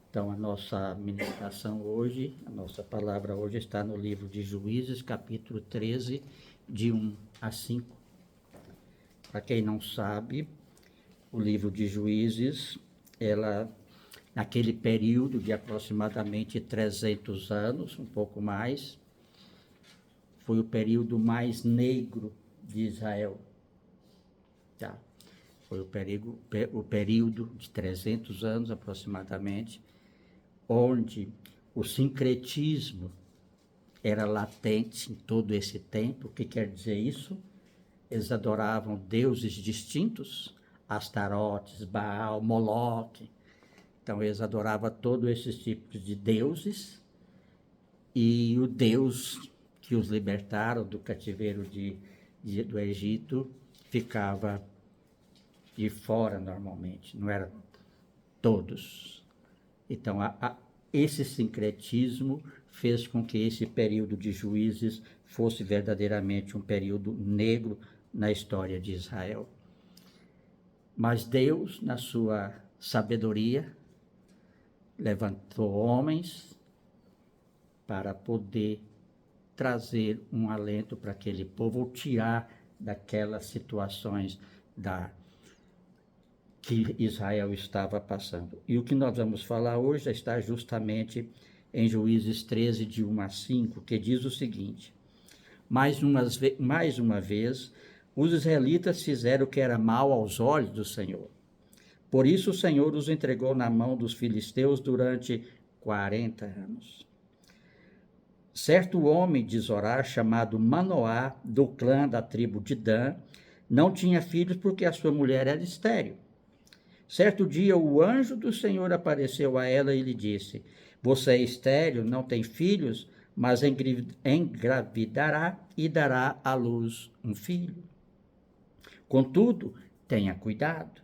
Então, a nossa ministração hoje, a nossa palavra hoje está no livro de Juízes, capítulo 13, de 1 a 5. Para quem não sabe, o livro de Juízes, naquele período de aproximadamente 300 anos, um pouco mais, foi o período mais negro de Israel. Tá? Foi o período de 300 anos aproximadamente, onde o sincretismo era latente em todo esse tempo. O que quer dizer isso? Eles adoravam deuses distintos, Astarotes, Baal, Moloque. Então, eles adoravam todos esses tipos de deuses, e o Deus que os libertaram do cativeiro do Egito ficava de fora normalmente, não eram todos. Então, esse sincretismo fez com que esse período de Juízes fosse verdadeiramente um período negro na história de Israel. Mas Deus, na sua sabedoria, levantou homens para poder trazer um alento para aquele povo, ou tirar daquelas situações que Israel estava passando. E o que nós vamos falar hoje está justamente em Juízes 13, de 1 a 5, que diz o seguinte: mais uma vez, os israelitas fizeram o que era mal aos olhos do Senhor. Por isso o Senhor os entregou na mão dos filisteus durante 40 anos. Certo homem de Zorá, chamado Manoá, do clã da tribo de Dan, não tinha filhos porque a sua mulher era estéril. Certo dia, o anjo do Senhor apareceu a ela e lhe disse: você é estéril, não tem filhos, mas engravidará e dará à luz um filho. Contudo, tenha cuidado.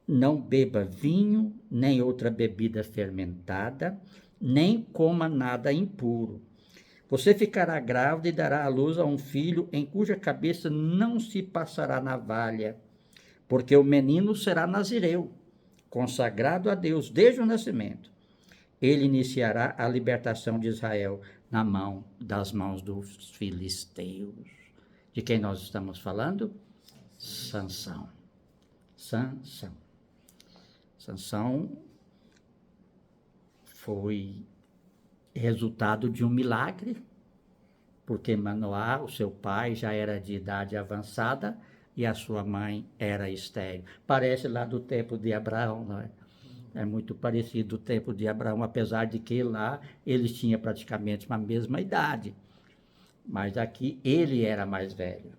Não beba vinho, nem outra bebida fermentada, nem coma nada impuro. Você ficará grávida e dará à luz a um filho em cuja cabeça não se passará navalha, porque o menino será nazireu, consagrado a Deus desde o nascimento. Ele iniciará a libertação de Israel das mãos dos filisteus. De quem nós estamos falando? Sansão. Sansão foi resultado de um milagre, porque Manoá, o seu pai, já era de idade avançada e a sua mãe era estéril. Parece lá do tempo de Abraão, não é? É muito parecido o tempo de Abraão, apesar de que lá eles tinham praticamente a mesma idade. Mas aqui ele era mais velho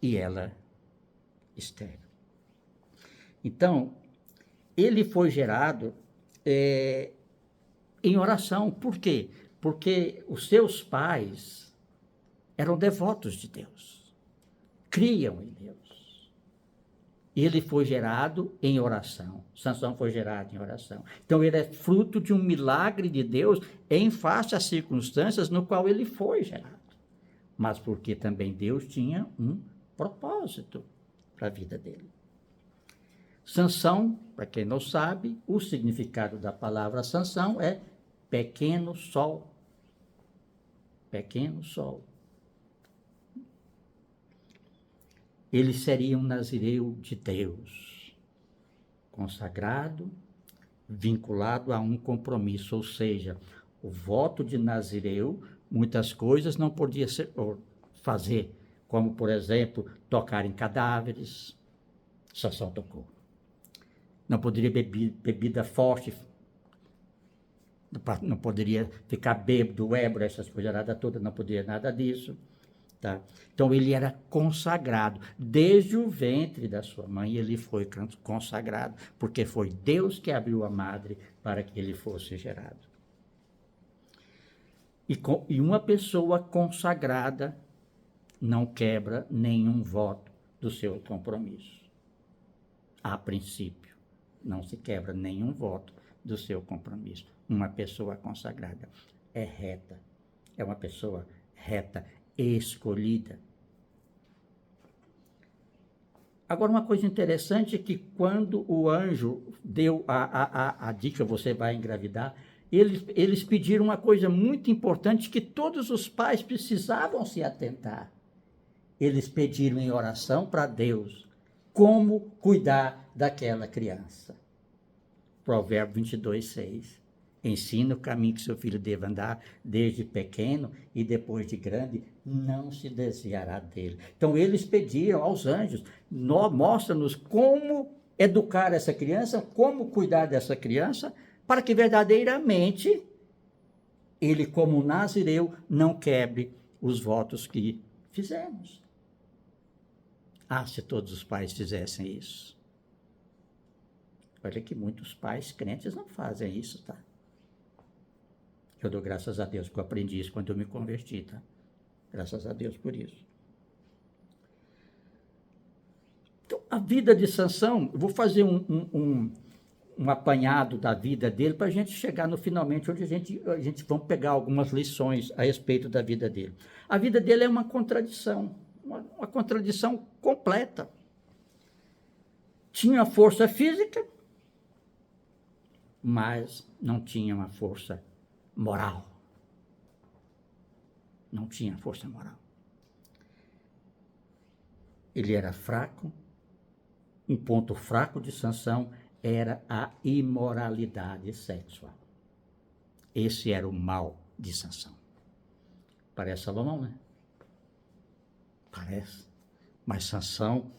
e ela estéril. Então, ele foi gerado em oração. Por quê? Porque os seus pais eram devotos de Deus, criam em Deus. E ele foi gerado em oração. Sansão foi gerado em oração. Então, ele é fruto de um milagre de Deus em face às circunstâncias no qual ele foi gerado. Mas porque também Deus tinha um propósito para a vida dele. Sansão, para quem não sabe, o significado da palavra Sansão é pequeno sol. Pequeno sol. Ele seria um nazireu de Deus, consagrado, vinculado a um compromisso, ou seja, o voto de nazireu, muitas coisas não podia fazer, como, por exemplo, tocar em cadáveres. Sansão tocou. Não poderia beber bebida forte, não poderia ficar bêbado, ébrio, essas coisas todas, não poderia nada disso. Tá? Então ele era consagrado. Desde o ventre da sua mãe ele foi consagrado, porque foi Deus que abriu a madre para que ele fosse gerado. E uma pessoa consagrada não quebra nenhum voto do seu compromisso. A princípio, não se quebra nenhum voto do seu compromisso. Uma pessoa consagrada é reta, é uma pessoa reta, escolhida. Agora, uma coisa interessante é que quando o anjo deu a dica, você vai engravidar, eles pediram uma coisa muito importante que todos os pais precisavam se atentar. Eles pediram em oração para Deus como cuidar daquela criança. Provérbio 22:6. Ensina o caminho que seu filho deve andar desde pequeno e depois de grande, não se desviará dele. Então eles pediram aos anjos, mostra-nos como educar essa criança, como cuidar dessa criança, para que verdadeiramente ele, como nazireu, não quebre os votos que fizemos. Ah, se todos os pais fizessem isso. Olha que muitos pais crentes não fazem isso, tá? Eu dou graças a Deus que eu aprendi isso quando eu me converti, tá? Graças a Deus por isso. Então, a vida de Sansão, eu vou fazer um apanhado da vida dele para a gente chegar no finalmente, onde a gente vamos pegar algumas lições a respeito da vida dele. A vida dele é uma contradição, uma contradição completa. Tinha força física, mas não tinha uma força moral. Não tinha força moral. Ele era fraco. Um ponto fraco de Sansão era a imoralidade sexual. Esse era o mal de Sansão. Parece Salomão, né? Parece. Mas Sansão,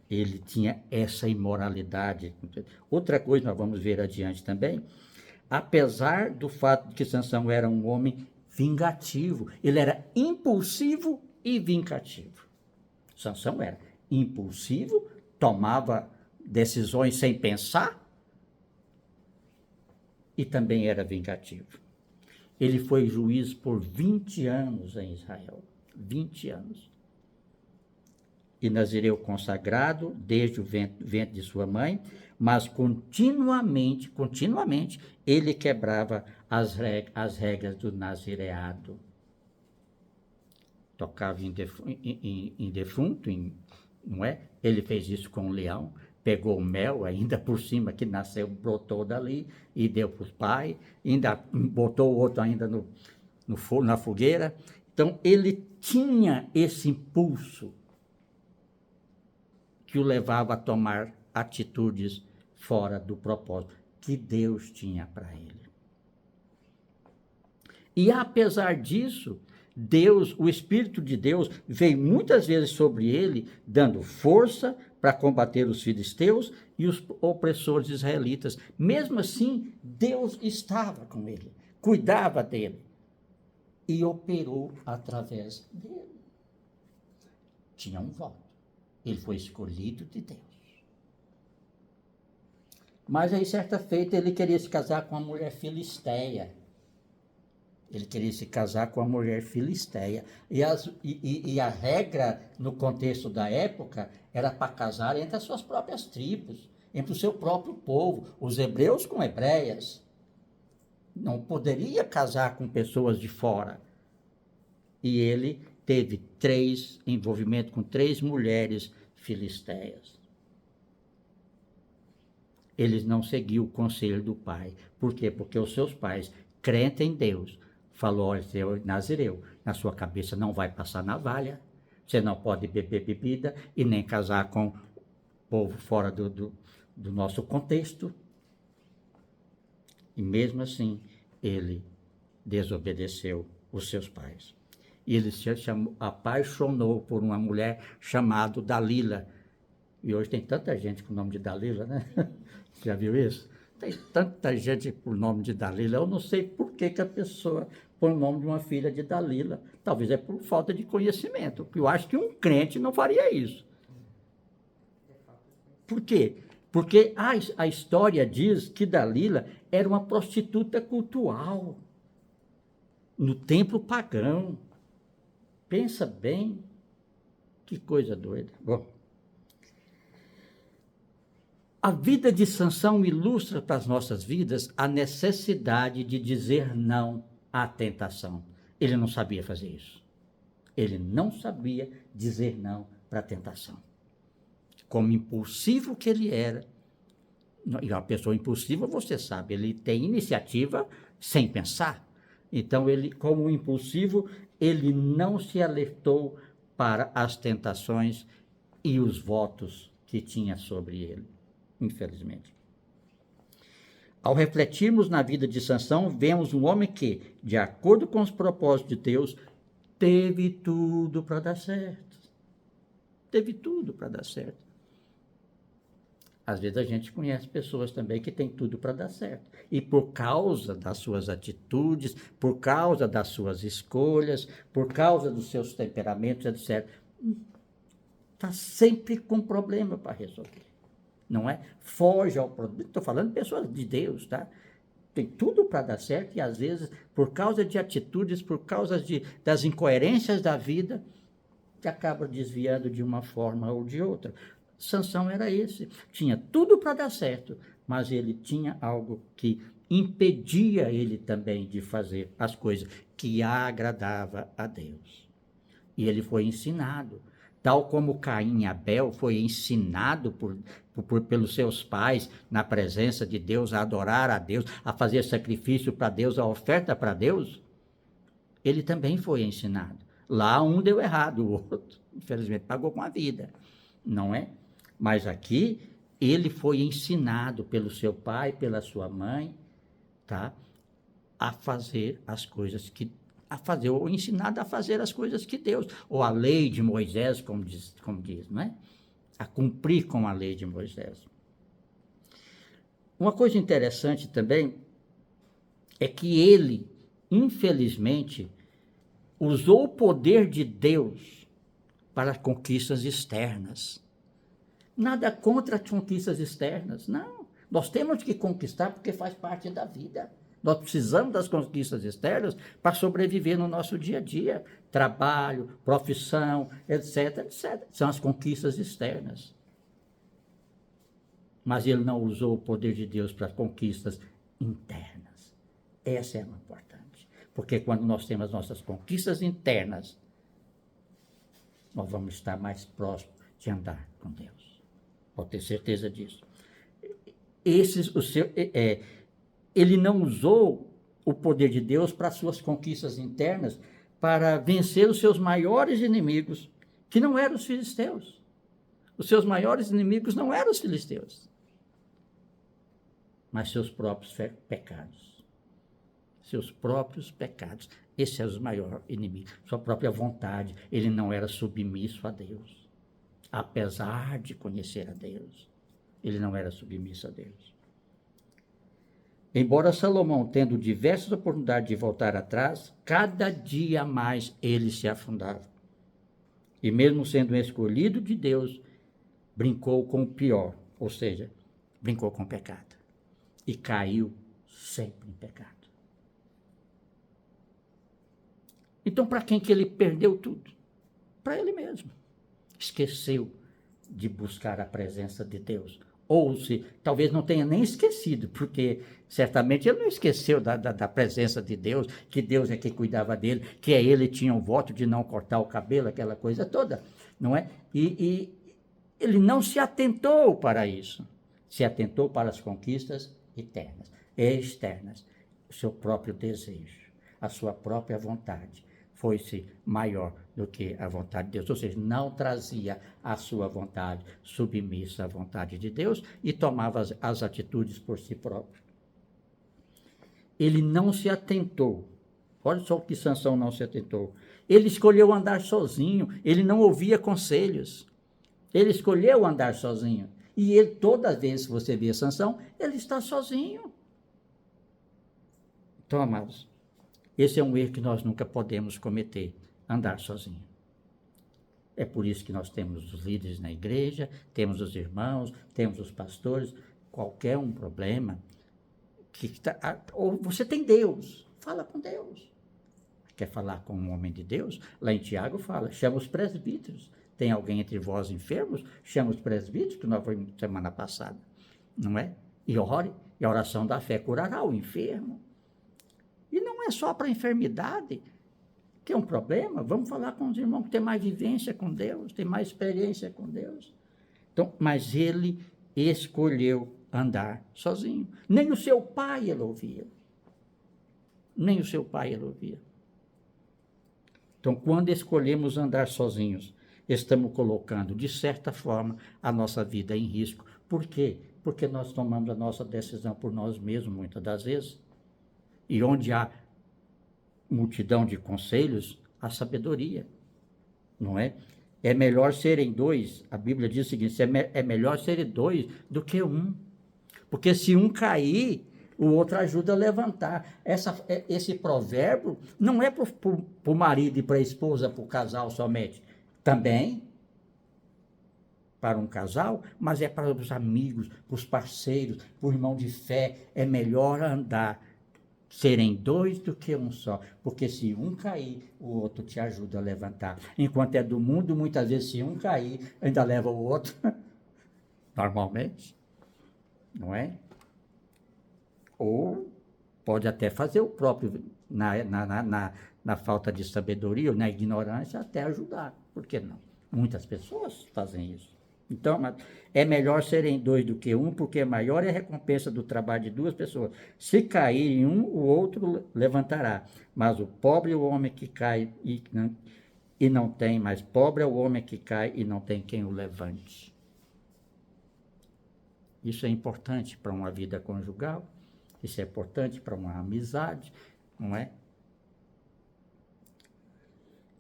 ele tinha essa imoralidade. Outra coisa nós vamos ver adiante também, apesar do fato de que Sansão era um homem vingativo, ele era impulsivo e vingativo. Sansão era impulsivo, tomava decisões sem pensar e também era vingativo. Ele foi juiz por 20 anos em Israel. 20 anos. E nazireu consagrado desde o ventre de sua mãe, mas continuamente, ele quebrava as regras do nazireado. Tocava em defunto, não é? Ele fez isso com o leão, pegou o mel ainda por cima que nasceu, brotou dali e deu para os pais, ainda botou o outro ainda na fogueira. Então ele tinha esse impulso que o levava a tomar atitudes fora do propósito que Deus tinha para ele. E apesar disso, Deus, o Espírito de Deus, veio muitas vezes sobre ele, dando força para combater os filisteus e os opressores israelitas. Mesmo assim, Deus estava com ele, cuidava dele e operou através dele. Tinha um voto. Ele foi escolhido de Deus. Mas aí, certa feita, ele queria se casar com uma mulher filisteia. Ele queria se casar com a mulher filisteia. E a regra, no contexto da época, era para casar entre as suas próprias tribos, entre o seu próprio povo, os hebreus com hebreias. Não poderia casar com pessoas de fora. E ele teve envolvimento com 3 mulheres filisteias. Ele não seguiu o conselho do pai. Por quê? Porque os seus pais, crentes em Deus, falou: olha, seu nazireu, na sua cabeça não vai passar navalha, você não pode beber bebida e nem casar com o povo fora do nosso contexto. E mesmo assim, ele desobedeceu os seus pais. E ele se apaixonou por uma mulher chamada Dalila. E hoje tem tanta gente com o nome de Dalila, né? Já viu isso? Tem tanta gente com o nome de Dalila. Eu não sei por que a pessoa põe o nome de uma filha de Dalila. Talvez é por falta de conhecimento. Eu acho que um crente não faria isso. Por quê? Porque a história diz que Dalila era uma prostituta cultual no templo pagão. Pensa bem, que coisa doida. Bom, a vida de Sansão ilustra para as nossas vidas a necessidade de dizer não à tentação. Ele não sabia fazer isso. Ele não sabia dizer não para a tentação. como impulsivo que ele era. E uma pessoa impulsiva, você sabe, ele tem iniciativa sem pensar. Então, ele, como impulsivo, ele não se alertou para as tentações e os votos que tinha sobre ele, infelizmente. Ao refletirmos na vida de Sansão, vemos um homem que, de acordo com os propósitos de Deus, teve tudo para dar certo. Teve tudo para dar certo. Às vezes a gente conhece pessoas também que têm tudo para dar certo. E por causa das suas atitudes, por causa das suas escolhas, por causa dos seus temperamentos, etc., está sempre com problema para resolver. Não é? Foge ao problema. Estou falando de pessoas de Deus, tá? Tem tudo para dar certo e às vezes, por causa de atitudes, por causa das incoerências da vida, acaba desviando de uma forma ou de outra. Sansão era esse, tinha tudo para dar certo, mas ele tinha algo que impedia ele também de fazer as coisas que agradava a Deus. E ele foi ensinado, tal como Caim e Abel foi ensinado pelos seus pais na presença de Deus, a adorar a Deus, a fazer sacrifício para Deus, a oferta para Deus, ele também foi ensinado. Lá um deu errado, o outro, infelizmente, pagou com a vida, não é? Mas aqui, ele foi ensinado pelo seu pai, pela sua mãe, tá? A fazer as coisas que... ou ensinado a fazer as coisas que Deus... Ou a lei de Moisés, como diz, não é? A cumprir com a lei de Moisés. Uma coisa interessante também é que ele, infelizmente, usou o poder de Deus para conquistas externas. Nada contra as conquistas externas, não. Nós temos que conquistar porque faz parte da vida. Nós precisamos das conquistas externas para sobreviver no nosso dia a dia. Trabalho, profissão, etc, etc. São as conquistas externas. Mas ele não usou o poder de Deus para conquistas internas. Essa é uma importante. Porque quando nós temos nossas conquistas internas, nós vamos estar mais próximos de andar com Deus. Pode ter certeza disso. Ele não usou o poder de Deus para suas conquistas internas, para vencer os seus maiores inimigos, que não eram os filisteus. Os seus maiores inimigos não eram os filisteus, mas seus próprios pecados. Seus próprios pecados. Esse é o maior inimigo. Sua própria vontade. Ele não era submisso a Deus. Apesar de conhecer a Deus, ele não era submisso a Deus. Embora Salomão, tendo diversas oportunidades de voltar atrás, cada dia mais ele se afundava. E mesmo sendo um escolhido de Deus, brincou com o pior, ou seja, brincou com o pecado. E caiu sempre em pecado. Então, para quem que ele perdeu tudo? Para ele mesmo. Esqueceu de buscar a presença de Deus. Ou se talvez não tenha nem esquecido, porque certamente ele não esqueceu da presença de Deus, que Deus é quem cuidava dele, que ele tinha o voto de não cortar o cabelo, aquela coisa toda, não é? E ele não se atentou para isso, se atentou para as conquistas externas, o seu próprio desejo, a sua própria vontade. Foi-se maior do que a vontade de Deus, ou seja, não trazia a sua vontade submissa à vontade de Deus e tomava as atitudes por si próprio. Ele não se atentou, olha só o que Sansão não se atentou, ele escolheu andar sozinho, ele não ouvia conselhos, ele escolheu andar sozinho, e ele, toda vez que você vê Sansão, ele está sozinho. Então, amados, esse é um erro que nós nunca podemos cometer, andar sozinho. É por isso que nós temos os líderes na igreja, temos os irmãos, temos os pastores. Qualquer um problema, ou você tem Deus, fala com Deus. Quer falar com um homem de Deus? Lá em Tiago fala, chama os presbíteros. Tem alguém entre vós enfermos? Chama os presbíteros, que nós fomos semana passada, não é? E ore, e a oração da fé curará o enfermo. E não é só para a enfermidade, que é um problema. Vamos falar com os irmãos que têm mais vivência com Deus, têm mais experiência com Deus. Então, mas ele escolheu andar sozinho. Nem o seu pai ele ouvia. Nem o seu pai ele ouvia. Então, quando escolhemos andar sozinhos, estamos colocando, de certa forma, a nossa vida em risco. Por quê? Porque nós tomamos a nossa decisão por nós mesmos, muitas das vezes. E onde há multidão de conselhos, há sabedoria. Não é? É melhor serem dois, a Bíblia diz o seguinte, é melhor serem dois do que um. Porque se um cair, o outro ajuda a levantar. Esse provérbio não é para o marido e para a esposa, para o casal somente. Também para um casal, mas é para os amigos, para os parceiros, para o irmão de fé. É melhor andar, serem dois do que um só. Porque se um cair, o outro te ajuda a levantar. Enquanto é do mundo, muitas vezes se um cair, ainda leva o outro. Normalmente. Não é? Ou pode até fazer o próprio, na falta de sabedoria ou na ignorância, até ajudar. Por que não? Muitas pessoas fazem isso. Então, é melhor serem dois do que um, porque maior é a recompensa do trabalho de duas pessoas. Se cair um, o outro levantará. Mas o pobre é o homem que cai e não tem, mas pobre é o homem que cai e não tem quem o levante. Isso é importante para uma vida conjugal, isso é importante para uma amizade, não é?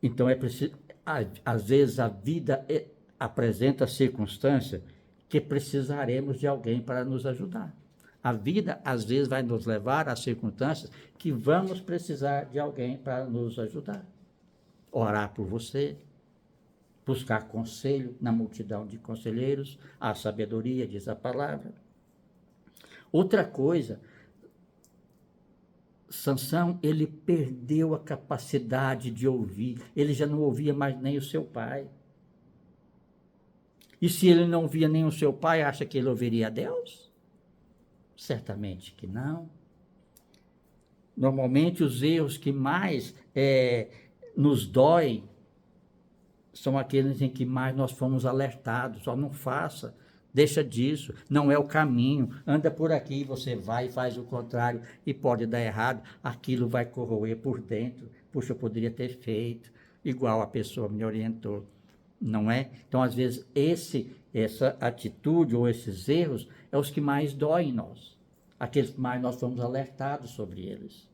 Então é preciso, às vezes a vida apresenta circunstâncias que precisaremos de alguém para nos ajudar. A vida às vezes vai nos levar a circunstâncias que vamos precisar de alguém para nos ajudar. Orar por você, buscar conselho na multidão de conselheiros, a sabedoria, diz a palavra. Outra coisa, Sansão, ele perdeu a capacidade de ouvir. Ele já não ouvia mais nem o seu pai. E se ele não ouvia nem o seu pai, acha que ele ouviria a Deus? Certamente que não. Normalmente os erros que mais nos doem são aqueles em que mais nós fomos alertados. Só não faça, deixa disso, não é o caminho, anda por aqui, você vai e faz o contrário e pode dar errado, aquilo vai corroer por dentro. Puxa, eu poderia ter feito, igual a pessoa me orientou, não é? Então, às vezes, essa atitude ou esses erros é os que mais doem em nós, aqueles que mais nós fomos alertados sobre eles,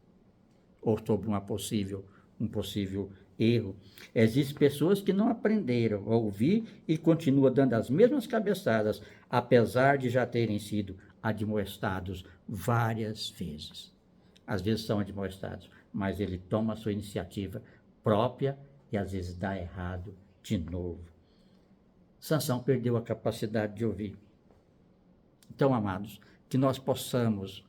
ou sobre um possível erro. Existem pessoas que não aprenderam a ouvir e continuam dando as mesmas cabeçadas, apesar de já terem sido admoestados várias vezes. Às vezes são admoestados, mas ele toma a sua iniciativa própria e às vezes dá errado de novo. Sansão perdeu a capacidade de ouvir. Então, amados, que nós possamos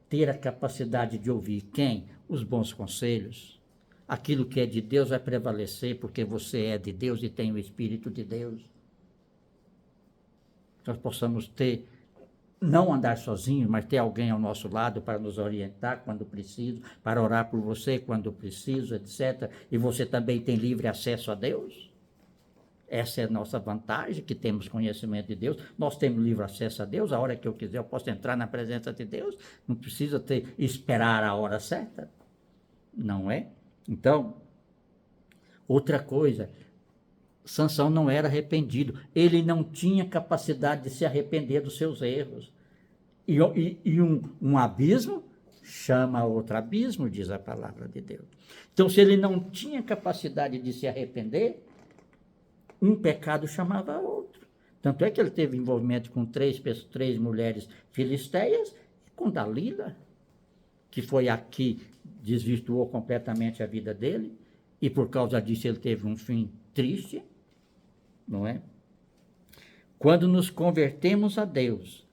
ter a capacidade de ouvir quem? Os bons conselhos. Aquilo que é de Deus vai prevalecer, porque você é de Deus e tem o Espírito de Deus. Nós possamos não andar sozinhos, mas ter alguém ao nosso lado para nos orientar quando preciso, para orar por você quando preciso, etc. E você também tem livre acesso a Deus. Essa é a nossa vantagem, que temos conhecimento de Deus. Nós temos livre acesso a Deus. A hora que eu quiser, eu posso entrar na presença de Deus. Não precisa esperar a hora certa. Não é? Então, outra coisa, Sansão não era arrependido. Ele não tinha capacidade de se arrepender dos seus erros. E um abismo chama outro abismo, diz a palavra de Deus. Então, se ele não tinha capacidade de se arrepender, um pecado chamava outro. Tanto é que ele teve envolvimento com três mulheres filisteias e com Dalila, que foi a que desvirtuou completamente a vida dele, e por causa disso ele teve um fim triste, não é? Quando nos convertemos a Deus,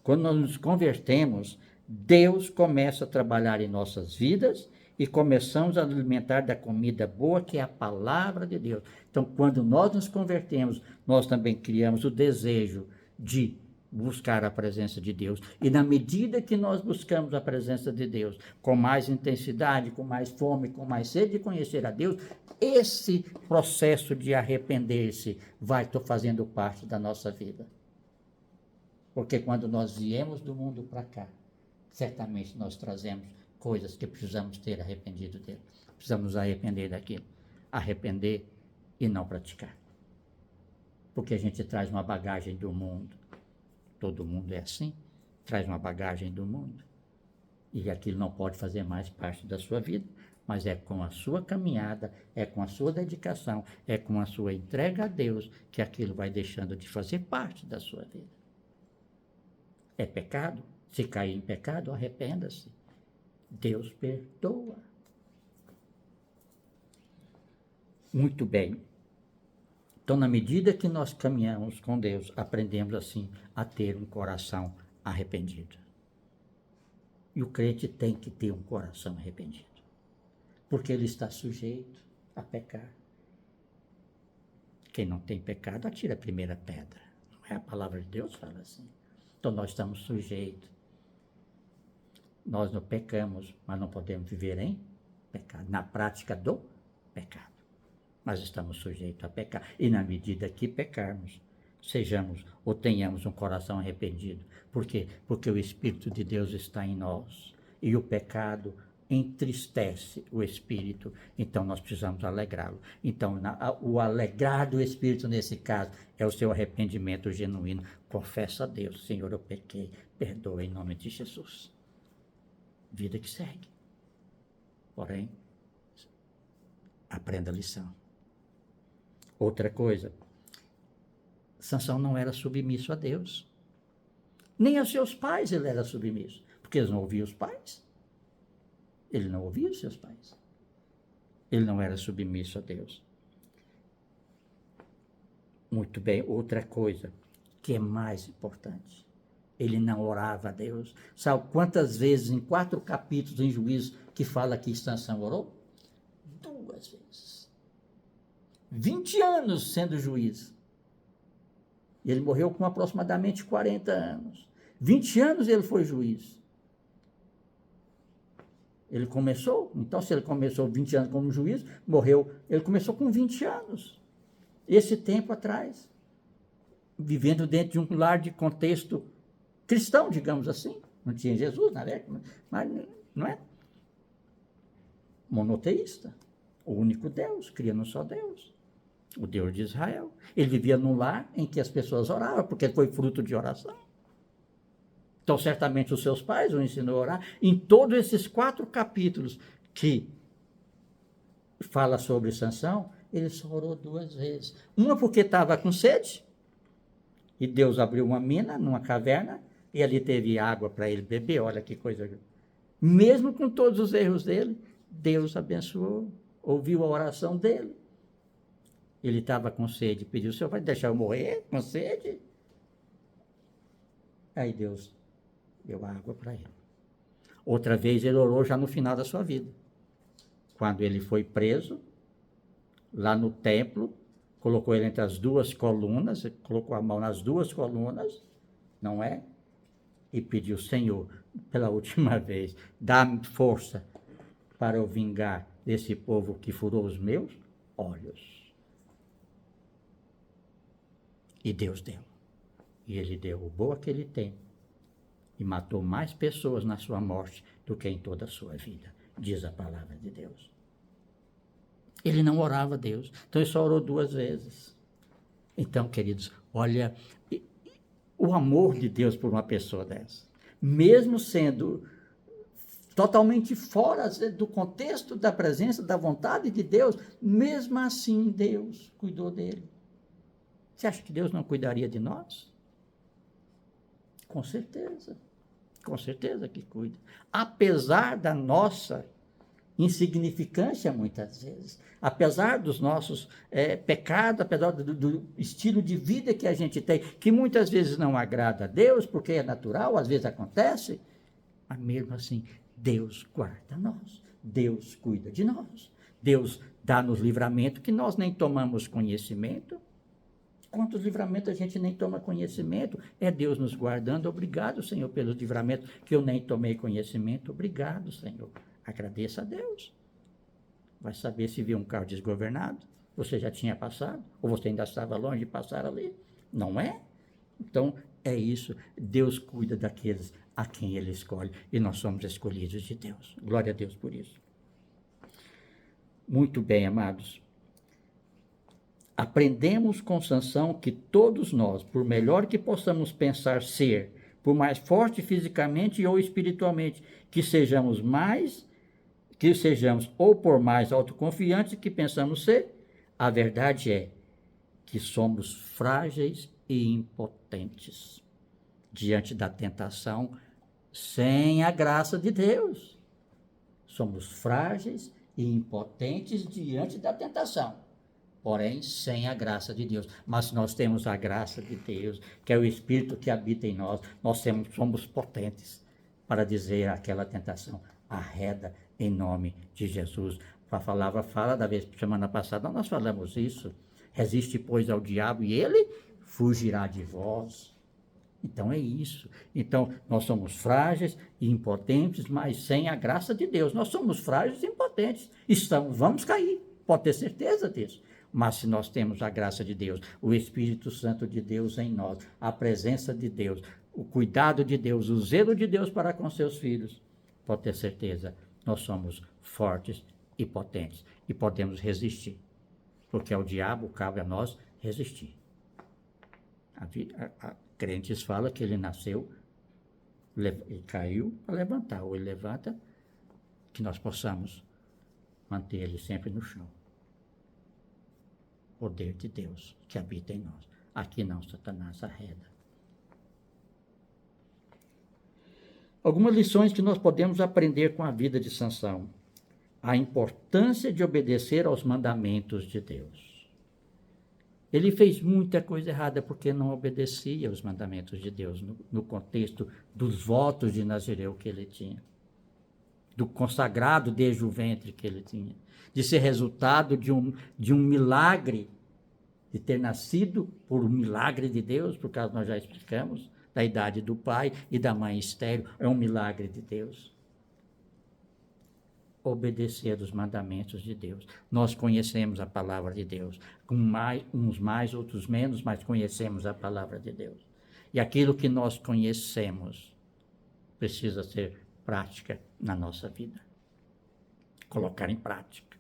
quando nós nos convertemos, Deus começa a trabalhar em nossas vidas e começamos a nos alimentar da comida boa, que é a palavra de Deus. Então, quando nós nos convertemos, nós também criamos o desejo de buscar a presença de Deus. E na medida que nós buscamos a presença de Deus, com mais intensidade, com mais fome, com mais sede de conhecer a Deus, esse processo de arrepender-se vai fazendo parte da nossa vida. Porque quando nós viemos do mundo para cá, certamente nós trazemos coisas que precisamos ter arrependido dele. Precisamos nos arrepender daquilo. Arrepender e não praticar. Porque a gente traz uma bagagem do mundo. Todo mundo é assim. Traz uma bagagem do mundo. E aquilo não pode fazer mais parte da sua vida. Mas é com a sua caminhada, é com a sua dedicação, é com a sua entrega a Deus que aquilo vai deixando de fazer parte da sua vida. É pecado? Se cair em pecado, arrependa-se. Deus perdoa. Muito bem. Então, na medida que nós caminhamos com Deus, aprendemos assim a ter um coração arrependido. E o crente tem que ter um coração arrependido. Porque ele está sujeito a pecar. Quem não tem pecado, atira a primeira pedra. Não é a palavra de Deus que fala assim. Então, nós estamos sujeitos. Nós não pecamos, mas não podemos viver em pecado. Na prática do pecado. Mas estamos sujeitos a pecar. E na medida que pecarmos, sejamos ou tenhamos um coração arrependido. Por quê? Porque o Espírito de Deus está em nós. E o pecado entristece o Espírito. Então nós precisamos alegrá-lo. Então o alegrar do Espírito nesse caso é o seu arrependimento genuíno. Confessa a Deus: Senhor, eu pequei, perdoa em nome de Jesus. Vida que segue. Porém, aprenda a lição. Outra coisa, Sansão não era submisso a Deus. Nem aos seus pais ele era submisso. Porque eles não ouviam os pais. Ele não ouvia os seus pais. Ele não era submisso a Deus. Muito bem, outra coisa que é mais importante. Ele não orava a Deus. Sabe quantas vezes, em 4 capítulos em Juízes, que fala que Sansão orou? 2 vezes. 20 anos sendo juiz. E ele morreu com aproximadamente 40 anos. 20 anos ele foi juiz. Ele começou, então se ele começou 20 anos como juiz, morreu, ele começou com 20 anos. Esse tempo atrás, vivendo dentro de um lar de contexto cristão, digamos assim. Não tinha Jesus na época, mas não é? Monoteísta. O único Deus, cria no só Deus. O Deus de Israel. Ele vivia num lar em que as pessoas oravam, porque ele foi fruto de oração. Então, certamente, os seus pais o ensinou a orar. Em todos esses 4 capítulos que fala sobre Sansão, ele só orou 2 vezes. Uma porque estava com sede, e Deus abriu uma mina numa caverna, e ali teve água para ele beber. Olha que coisa. Mesmo com todos os erros dele, Deus abençoou, ouviu a oração dele. Ele estava com sede, pediu: o senhor vai deixar eu morrer com sede? Aí Deus deu água para ele. Outra vez ele orou já no final da sua vida. Quando ele foi preso, lá no templo, colocou ele entre as 2 colunas, colocou a mão nas 2 colunas, não é? E pediu: Senhor, pela última vez, dá-me força para eu vingar desse povo que furou os meus olhos. E Deus deu. E ele derrubou aquele templo e matou mais pessoas na sua morte do que em toda a sua vida, diz a palavra de Deus. Ele não orava a Deus, então ele só orou 2 vezes. Então, queridos, olha o amor de Deus por uma pessoa dessa. Mesmo sendo totalmente fora do contexto da presença, da vontade de Deus, mesmo assim Deus cuidou dele. Você acha que Deus não cuidaria de nós? Com certeza que cuida. Apesar da nossa insignificância, muitas vezes, apesar dos nossos pecados, apesar do estilo de vida que a gente tem, que muitas vezes não agrada a Deus, porque é natural, às vezes acontece, mas mesmo assim, Deus guarda nós, Deus cuida de nós, Deus dá-nos livramento que nós nem tomamos conhecimento, quantos livramentos a gente nem toma conhecimento. É Deus nos guardando. Obrigado, Senhor, pelos livramentos que eu nem tomei conhecimento. Obrigado, Senhor. Agradeça a Deus. Vai saber se viu um carro desgovernado. Você já tinha passado? Ou você ainda estava longe de passar ali? Não é? Então, é isso. Deus cuida daqueles a quem Ele escolhe. E nós somos escolhidos de Deus. Glória a Deus por isso. Muito bem, amados. Aprendemos com Sansão que todos nós, por melhor que possamos pensar ser, por mais forte fisicamente ou espiritualmente, que sejamos ou por mais autoconfiantes que pensamos ser, a verdade é que somos frágeis e impotentes diante da tentação sem a graça de Deus. Somos frágeis e impotentes diante da tentação, porém sem a graça de Deus. Mas nós temos a graça de Deus, que é o Espírito que habita em nós. Somos potentes para dizer àquela tentação: arreda em nome de Jesus. A palavra fala, semana passada nós falamos isso. Resiste, pois, ao diabo e ele fugirá de vós. Então é isso. Então nós somos frágeis e impotentes, mas sem a graça de Deus. Nós somos frágeis e impotentes. Vamos cair, pode ter certeza disso. Mas se nós temos a graça de Deus, o Espírito Santo de Deus em nós, a presença de Deus, o cuidado de Deus, o zelo de Deus para com seus filhos, pode ter certeza, nós somos fortes e potentes e podemos resistir. Porque ao diabo cabe a nós resistir. Crentes falam que ele nasceu e caiu para levantar, ou ele levanta, que nós possamos manter ele sempre no chão. Poder de Deus que habita em nós. Aqui não, Satanás arreda. Algumas lições que nós podemos aprender com a vida de Sansão. A importância de obedecer aos mandamentos de Deus. Ele fez muita coisa errada porque não obedecia aos mandamentos de Deus, no contexto dos votos de Nazireu que ele tinha, do consagrado desde o ventre que ele tinha, de ser resultado de um milagre, de ter nascido por um milagre de Deus, por causa nós já explicamos, da idade do pai e da mãe estéril, é um milagre de Deus. Obedecer os mandamentos de Deus. Nós conhecemos a palavra de Deus, uns mais, outros menos, mas conhecemos a palavra de Deus. E aquilo que nós conhecemos precisa ser prática na nossa vida. Colocar em prática.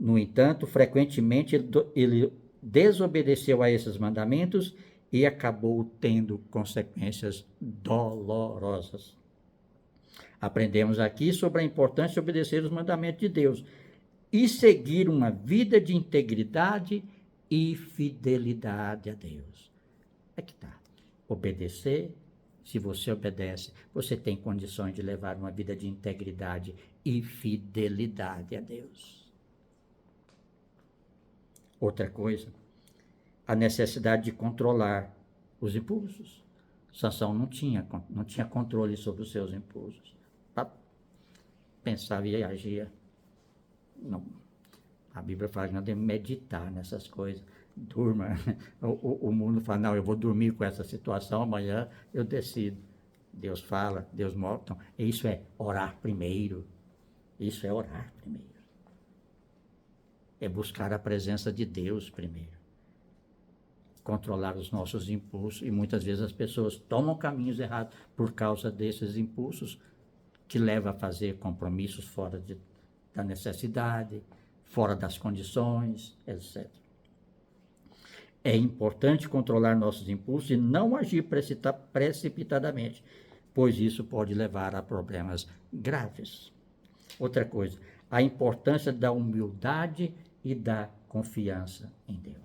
No entanto, frequentemente ele desobedeceu a esses mandamentos e acabou tendo consequências dolorosas. Aprendemos aqui sobre a importância de obedecer os mandamentos de Deus e seguir uma vida de integridade e fidelidade a Deus. É que tá. Obedecer, se você obedece, você tem condições de levar uma vida de integridade e fidelidade a Deus. Outra coisa, a necessidade de controlar os impulsos. Sansão não tinha controle sobre os seus impulsos. Pensava e agia. Não. A Bíblia fala que nós devemos meditar nessas coisas. Durma. O mundo fala, não, eu vou dormir com essa situação, amanhã eu decido. Deus fala, Deus mostra. Então, isso é orar primeiro. Isso é orar primeiro. É buscar a presença de Deus primeiro. Controlar os nossos impulsos. E muitas vezes as pessoas tomam caminhos errados por causa desses impulsos, que leva a fazer compromissos fora da necessidade, fora das condições, etc. É importante controlar nossos impulsos e não agir precipitadamente, pois isso pode levar a problemas graves. Outra coisa, a importância da humildade e da confiança em Deus.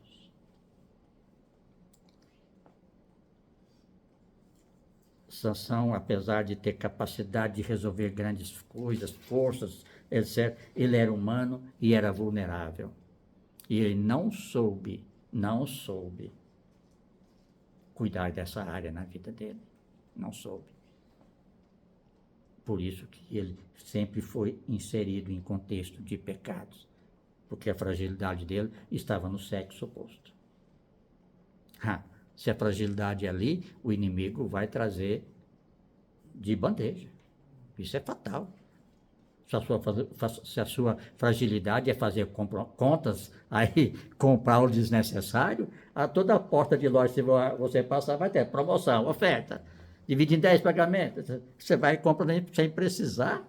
Sansão, apesar de ter capacidade de resolver grandes coisas, forças, etc., ele era humano e era vulnerável. E ele não soube cuidar dessa área na vida dele. Não soube. Por isso que ele sempre foi inserido em contexto de pecados. porque a fragilidade dele estava no sexo oposto. Se a fragilidade é ali, o inimigo vai trazer de bandeja. Isso é fatal. Se a sua fragilidade é fazer contas, aí comprar o desnecessário, a toda a porta de loja que você passar vai ter promoção, oferta, divide em 10 pagamentos. Você vai comprando sem precisar.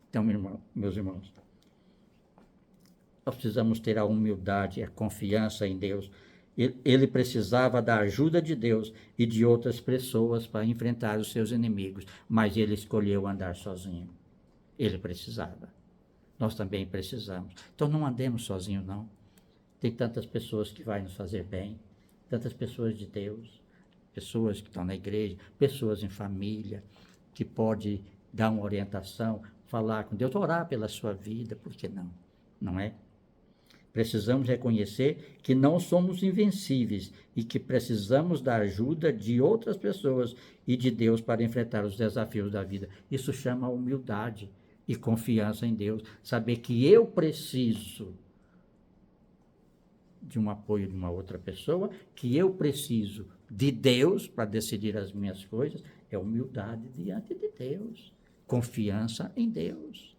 Então, meus irmãos, nós precisamos ter a humildade, a confiança em Deus. Ele precisava da ajuda de Deus e de outras pessoas para enfrentar os seus inimigos, mas ele escolheu andar sozinho. Ele precisava. Nós também precisamos. Então não andemos sozinhos, não. Tem tantas pessoas que vão nos fazer bem, tantas pessoas de Deus, pessoas que estão na igreja, pessoas em família, que pode dar uma orientação, falar com Deus, orar pela sua vida, por que não? Não é? Precisamos reconhecer que não somos invencíveis e que precisamos da ajuda de outras pessoas e de Deus para enfrentar os desafios da vida. Isso chama humildade e confiança em Deus. Saber que eu preciso de um apoio de uma outra pessoa, que eu preciso de Deus para decidir as minhas coisas, é humildade diante de Deus. Confiança em Deus.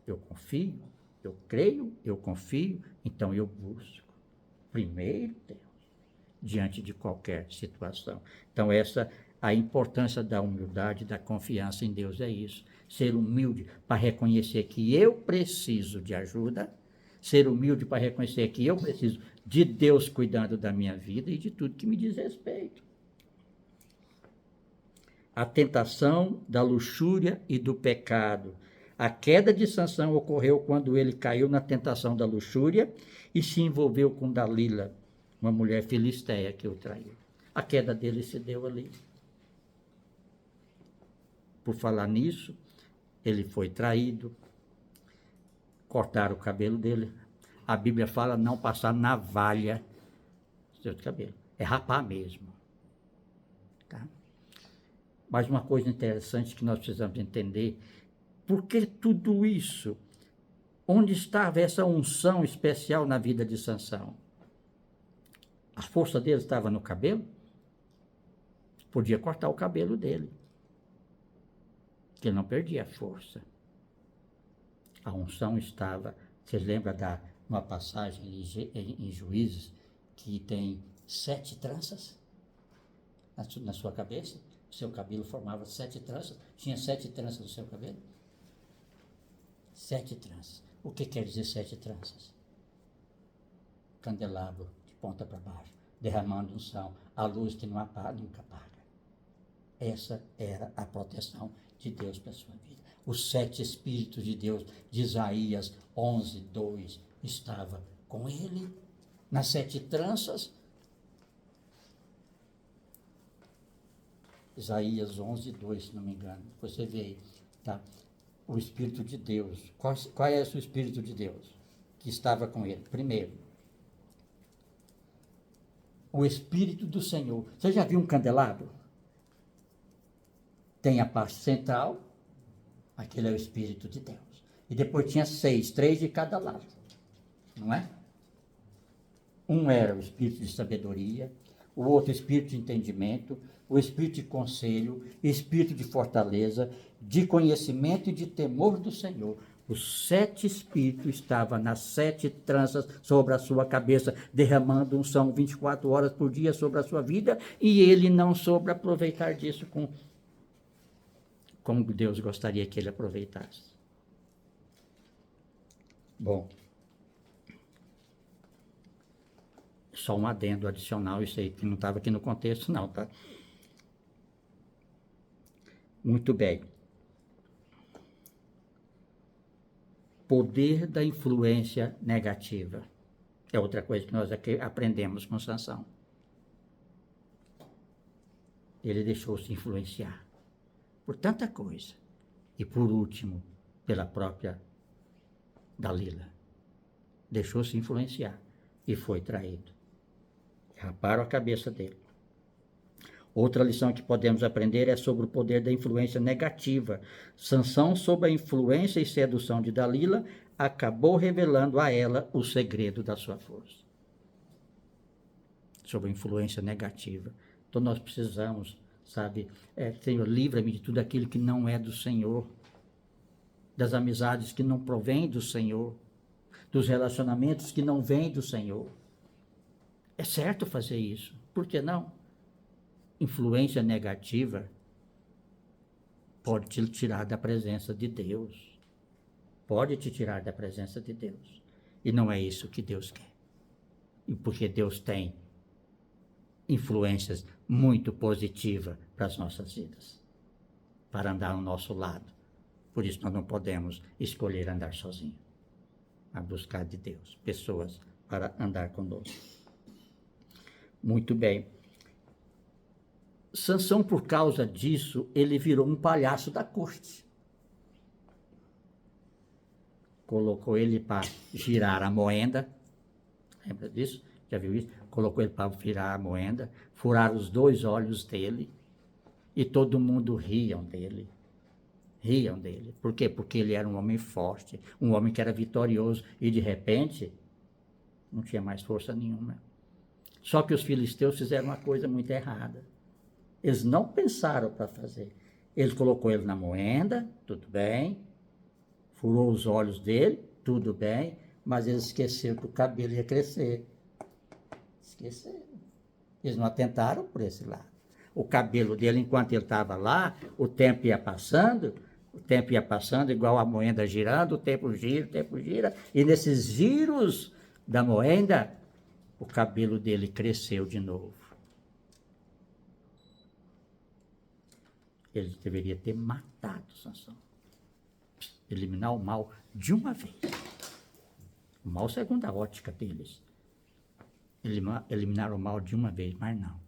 Eu confio. Eu creio, eu confio, então eu busco primeiro Deus, diante de qualquer situação. Então a importância da humildade, da confiança em Deus é isso. Ser humilde para reconhecer que eu preciso de ajuda, ser humilde para reconhecer que eu preciso de Deus cuidando da minha vida e de tudo que me diz respeito. A tentação da luxúria e do pecado. A queda de Sansão ocorreu quando ele caiu na tentação da luxúria e se envolveu com Dalila, uma mulher filisteia que o traiu. A queda dele se deu ali. Por falar nisso, ele foi traído, cortaram o cabelo dele. A Bíblia fala não passar navalha no seu cabelo. É rapar mesmo. Tá? Mas uma coisa interessante que nós precisamos entender, por que tudo isso? Onde estava essa unção especial na vida de Sansão? A força dele estava no cabelo? Podia cortar o cabelo dele, que ele não perdia a força. A unção estava... Vocês lembram de uma passagem em Juízes que tem 7 tranças na sua cabeça? O seu cabelo formava 7 tranças. Tinha 7 tranças no seu cabelo? 7 tranças. O que quer dizer 7 tranças? Candelabro de ponta para baixo, derramando unção, a luz que não apaga, nunca apaga. Essa era a proteção de Deus para a sua vida. Os 7 Espíritos de Deus, de Isaías 11:2, estava com ele nas 7 tranças. Isaías 11:2, se não me engano. Você vê aí, tá? O Espírito de Deus. Qual é o Espírito de Deus que estava com ele? Primeiro, o Espírito do Senhor. Você já viu um candelabro? Tem a parte central, aquele é o Espírito de Deus. E depois tinha 6, 3 de cada lado. Não é? Um era o Espírito de sabedoria, o outro Espírito de entendimento, o Espírito de conselho, Espírito de fortaleza, de conhecimento e de temor do Senhor. Os 7 Espíritos estavam nas 7 tranças sobre a sua cabeça, derramando unção 24 horas por dia sobre a sua vida, e ele não soube aproveitar disso como Deus gostaria que ele aproveitasse. Bom, só um adendo adicional, isso aí que não estava aqui no contexto não, tá? Muito bem. Poder da influência negativa. É outra coisa que nós aqui aprendemos com Sansão. Ele deixou-se influenciar por tanta coisa. E por último, pela própria Dalila. Deixou-se influenciar e foi traído. Raparam a cabeça dele. Outra lição que podemos aprender é sobre o poder da influência negativa. Sansão, sob a influência e sedução de Dalila, acabou revelando a ela o segredo da sua força. Sob a influência negativa. Então nós precisamos, sabe, Senhor, livra-me de tudo aquilo que não é do Senhor, das amizades que não provêm do Senhor, dos relacionamentos que não vêm do Senhor. É certo fazer isso, por que não? Influência negativa pode te tirar da presença de Deus. Pode te tirar da presença de Deus. E não é isso que Deus quer. E porque Deus tem influências muito positivas para as nossas vidas, para andar ao nosso lado. Por isso nós não podemos escolher andar sozinho, a buscar de Deus pessoas para andar conosco. Muito bem. Sansão, por causa disso, ele virou um palhaço da corte. Colocou ele para girar a moenda. Lembra disso? Já viu isso? Colocou ele para virar a moenda, furar os 2 olhos dele, e todo mundo riam dele. Riam dele. Por quê? Porque ele era um homem forte, um homem que era vitorioso, e de repente, não tinha mais força nenhuma. Só que os filisteus fizeram uma coisa muito errada. Eles não pensaram para fazer. Ele colocou ele na moenda, tudo bem. Furou os olhos dele, tudo bem. Mas eles esqueceram que o cabelo ia crescer. Esqueceram. Eles não atentaram por esse lado. O cabelo dele, enquanto ele estava lá, o tempo ia passando, igual a moenda girando, o tempo gira. E nesses giros da moenda, o cabelo dele cresceu de novo. Ele deveria ter matado Sansão. Eliminar o mal de uma vez. O mal segundo a ótica deles. Eliminar o mal de uma vez, mas não.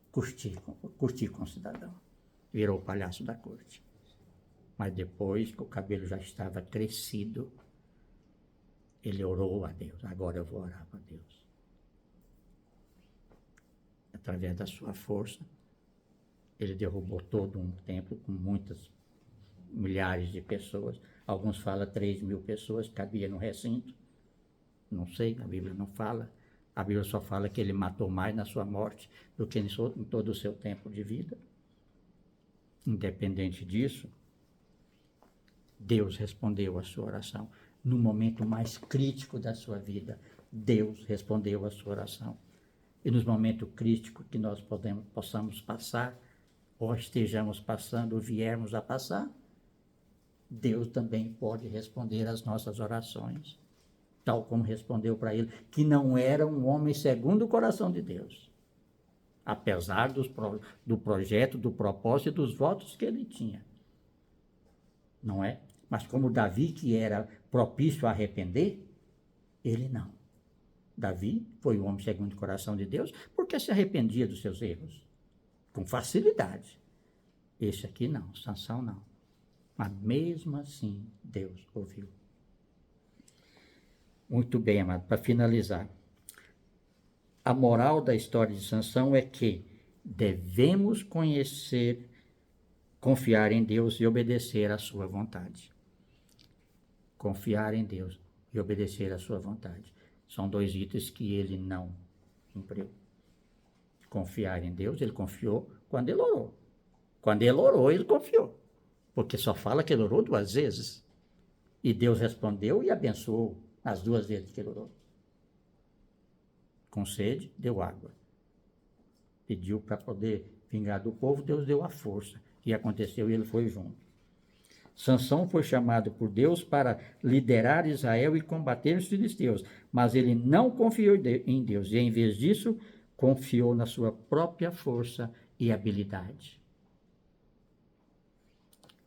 Curtir com o cidadão. Virou o palhaço da corte. Mas depois que o cabelo já estava crescido, ele orou a Deus. Agora eu vou orar para Deus. Através da sua força, ele derrubou todo um templo com muitas milhares de pessoas. Alguns falam 3.000 pessoas cabia no recinto. Não sei, a Bíblia não fala. A Bíblia só fala que ele matou mais na sua morte do que em todo o seu tempo de vida. Independente disso, Deus respondeu a sua oração. No momento mais crítico da sua vida, Deus respondeu a sua oração. E nos momentos críticos que nós possamos passar, ou estejamos passando, ou viermos a passar, Deus também pode responder às nossas orações, tal como respondeu para ele, que não era um homem segundo o coração de Deus, apesar do projeto, do propósito e dos votos que ele tinha. Não é? Mas como Davi, que era propício a arrepender, ele não. Davi foi um homem segundo o coração de Deus, porque se arrependia dos seus erros com facilidade. Esse aqui não, Sansão não. Mas mesmo assim, Deus ouviu. Muito bem, amado, para finalizar. A moral da história de Sansão é que devemos conhecer, confiar em Deus e obedecer à sua vontade. Confiar em Deus e obedecer à sua vontade. São 2 itens que ele não cumpriu. Confiar em Deus, ele confiou quando ele orou. Quando ele orou, ele confiou. Porque só fala que ele orou 2 vezes. E Deus respondeu e abençoou as 2 vezes que ele orou. Com sede, deu água. Pediu para poder vingar do povo, Deus deu a força. E aconteceu e ele foi junto. Sansão foi chamado por Deus para liderar Israel e combater os filisteus, mas ele não confiou em Deus e, em vez disso, confiou na sua própria força e habilidade.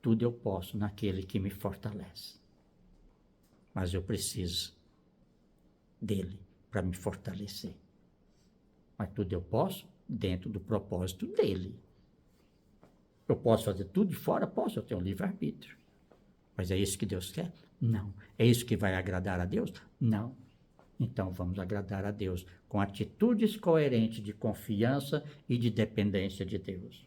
Tudo eu posso naquele que me fortalece, mas eu preciso dele para me fortalecer. Mas tudo eu posso dentro do propósito dele. Eu posso fazer tudo de fora? Posso, eu tenho um livre-arbítrio. Mas é isso que Deus quer? Não. É isso que vai agradar a Deus? Não. Então vamos agradar a Deus com atitudes coerentes de confiança e de dependência de Deus.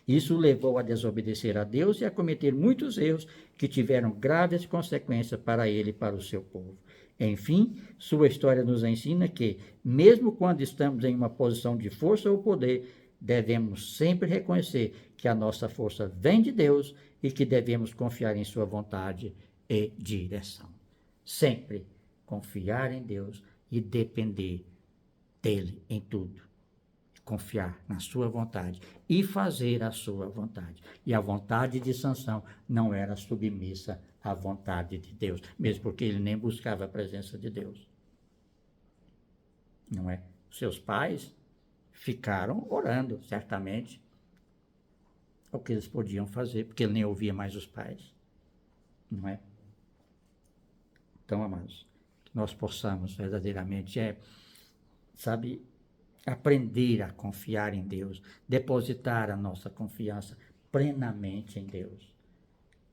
Isso o levou a desobedecer a Deus e a cometer muitos erros que tiveram graves consequências para ele e para o seu povo. Enfim, sua história nos ensina que, mesmo quando estamos em uma posição de força ou poder, devemos sempre reconhecer que a nossa força vem de Deus e que devemos confiar em sua vontade e direção. Sempre confiar em Deus e depender dele em tudo. Confiar na sua vontade e fazer a sua vontade. E a vontade de Sansão não era submissa à vontade de Deus, mesmo porque ele nem buscava a presença de Deus. Não é? Seus pais ficaram orando, certamente, o que eles podiam fazer, porque ele nem ouvia mais os pais. Não é? Então, amados, que nós possamos verdadeiramente, sabe, aprender a confiar em Deus, depositar a nossa confiança plenamente em Deus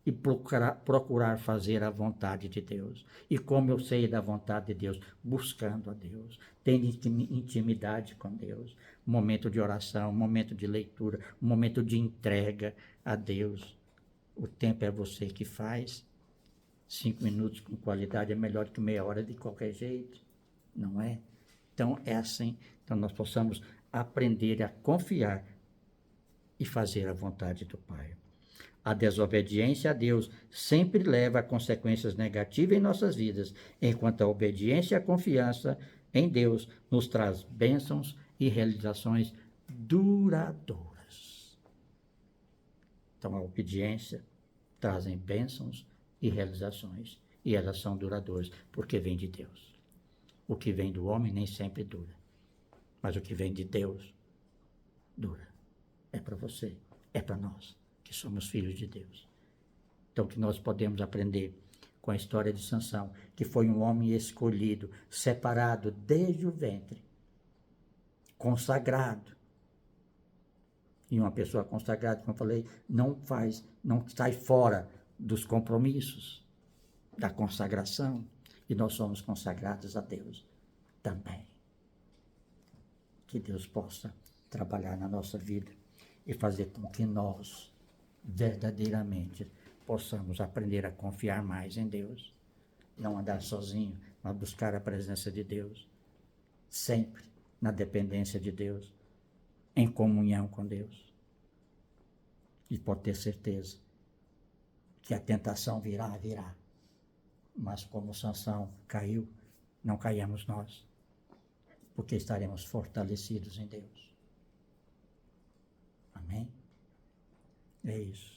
e procurar fazer a vontade de Deus. E como eu sei da vontade de Deus? Buscando a Deus, tendo intimidade com Deus, momento de oração, momento de leitura, momento de entrega a Deus. O tempo é você que faz. 5 minutos com qualidade é melhor que meia hora de qualquer jeito, não é? Então, é assim. Então, nós possamos aprender a confiar e fazer a vontade do Pai. A desobediência a Deus sempre leva a consequências negativas em nossas vidas, enquanto a obediência e a confiança em Deus nos traz bênçãos e realizações duradouras. Então, a obediência trazem bênçãos e realizações, e elas são duradouras, porque vem de Deus. O que vem do homem nem sempre dura, mas o que vem de Deus dura. É para você, é para nós, que somos filhos de Deus. Então, que nós podemos aprender com a história de Sansão, que foi um homem escolhido, separado desde o ventre, consagrado. E uma pessoa consagrada, como eu falei, não sai fora dos compromissos, da consagração, e nós somos consagrados a Deus também. Que Deus possa trabalhar na nossa vida e fazer com que nós verdadeiramente possamos aprender a confiar mais em Deus, não andar sozinho, mas buscar a presença de Deus, sempre na dependência de Deus, em comunhão com Deus. E pode ter certeza que a tentação virá, mas como Sansão caiu, não caiamos nós, porque estaremos fortalecidos em Deus. Amém? É isso.